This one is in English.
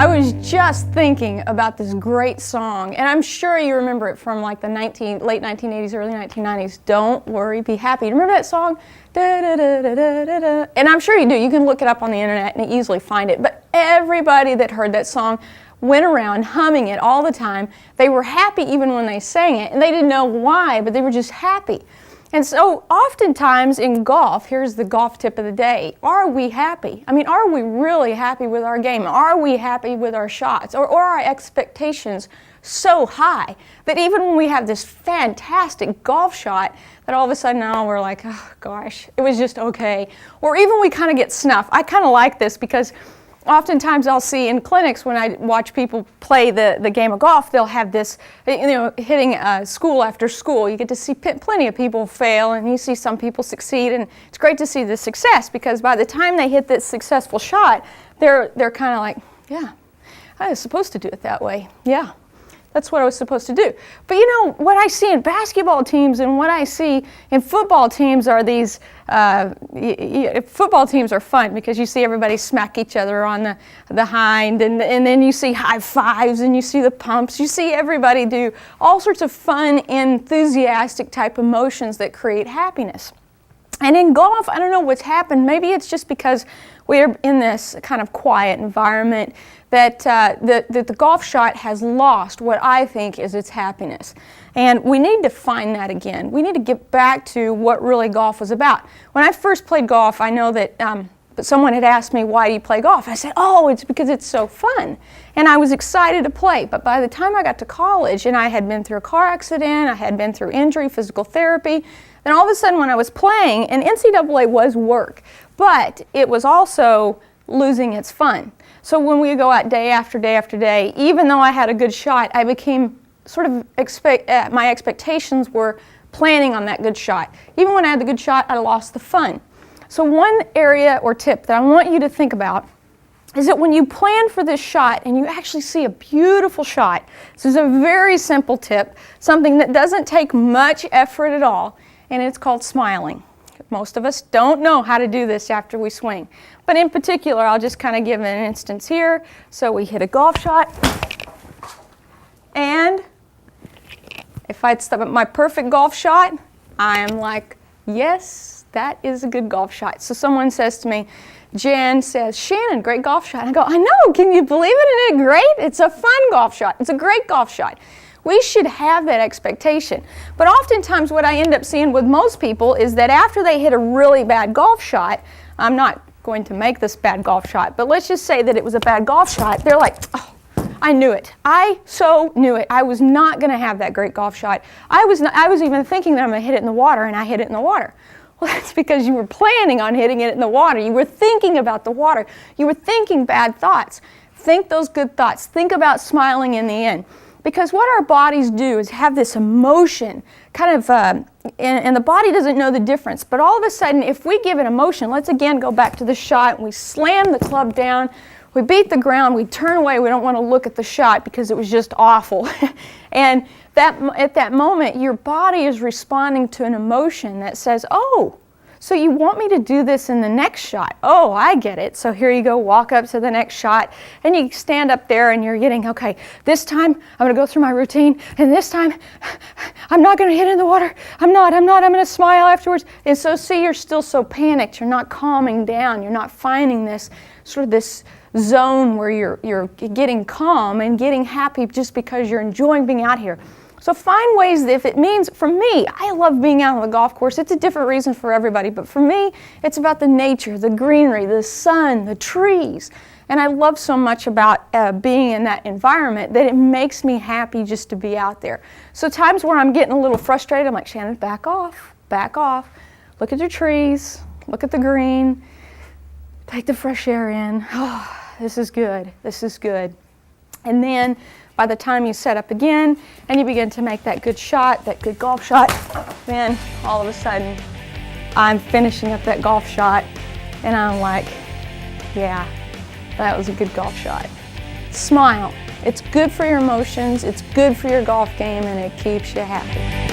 I was just thinking about this great song, and I'm sure you remember it from like the late 1980s, early 1990s. Don't worry, be happy. Remember that song? Da, da, da, da, da, da, da. And I'm sure you do. You can look it up on the internet and easily find it. But everybody that heard that song went around humming it all the time. They were happy even when they sang it, and they didn't know why, but they were just happy. And so oftentimes in golf, here's the golf tip of the day, are we happy? I mean, are we really happy with our game? Are we happy with our shots? Or are our expectations so high that even when we have this fantastic golf shot, that all of a sudden now we're like, oh gosh, it was just okay. Or even we kind of get snuffed. I kind of like this because oftentimes I'll see in clinics when I watch people play the game of golf, they'll have this, hitting school after school. You get to see plenty of people fail, and you see some people succeed, and it's great to see the success because by the time they hit this successful shot, they're kind of like, yeah, I was supposed to do it that way. Yeah. That's what I was supposed to do. But what I see in basketball teams and what I see in football teams are these, football teams are fun because you see everybody smack each other on the hind, and then you see high fives, and you see the pumps. You see everybody do all sorts of fun, enthusiastic type emotions that create happiness. And in golf, I don't know what's happened. Maybe it's just because we're in this kind of quiet environment that the golf shot has lost what I think is its happiness. And we need to find that again. We need to get back to what really golf was about. When I first played golf, I know that someone had asked me, why do you play golf? I said, oh, it's because it's so fun. And I was excited to play. But by the time I got to college and I had been through a car accident, I had been through injury, physical therapy, then all of a sudden when I was playing, and NCAA was work, but it was also losing its fun. So when we go out day after day after day, even though I had a good shot, I became sort of, my expectations were planning on that good shot. Even when I had the good shot, I lost the fun. So one area or tip that I want you to think about is that when you plan for this shot and you actually see a beautiful shot, this is a very simple tip, something that doesn't take much effort at all, and it's called smiling. Most of us don't know how to do this after we swing. But in particular, I'll just kind of give an instance here. So we hit a golf shot, and if I'd step at my perfect golf shot, I am like, yes, that is a good golf shot. So someone says to me, Jen says, Shannon, great golf shot. I go, I know, can you believe it? Isn't it great? It's a fun golf shot. It's a great golf shot. We should have that expectation. But oftentimes what I end up seeing with most people is that after they hit a really bad golf shot, I'm not going to make this bad golf shot, but let's just say that it was a bad golf shot, they're like, oh, I knew it. I so knew it. I was not going to have that great golf shot. I was even thinking that I'm going to hit it in the water, and I hit it in the water. Well, that's because you were planning on hitting it in the water. You were thinking about the water. You were thinking bad thoughts. Think those good thoughts. Think about smiling in the end. Because what our bodies do is have this emotion, kind of, and the body doesn't know the difference. But all of a sudden, if we give it emotion, let's again go back to the shot, and we slam the club down, we beat the ground, we turn away, we don't want to look at the shot because it was just awful. And at that moment, your body is responding to an emotion that says, oh, so you want me to do this in the next shot. Oh, I get it. So here you go, walk up to the next shot, and you stand up there and you're getting, okay, this time I'm going to go through my routine, and this time I'm not going to hit it in the water. I'm going to smile afterwards. And so see, you're still so panicked. You're not calming down. You're not finding this sort of this zone where you're getting calm and getting happy just because you're enjoying being out here. So find ways that if it means, for me, I love being out on the golf course. It's a different reason for everybody, but for me, it's about the nature, the greenery, the sun, the trees. And I love so much about being in that environment that it makes me happy just to be out there. So times where I'm getting a little frustrated, I'm like, Shannon, back off, look at your trees, look at the green, take the fresh air in. Oh, this is good, this is good. And then by the time you set up again and you begin to make that good shot, that good golf shot, then all of a sudden I'm finishing up that golf shot and I'm like, yeah, that was a good golf shot. Smile. It's good for your emotions, it's good for your golf game, and it keeps you happy.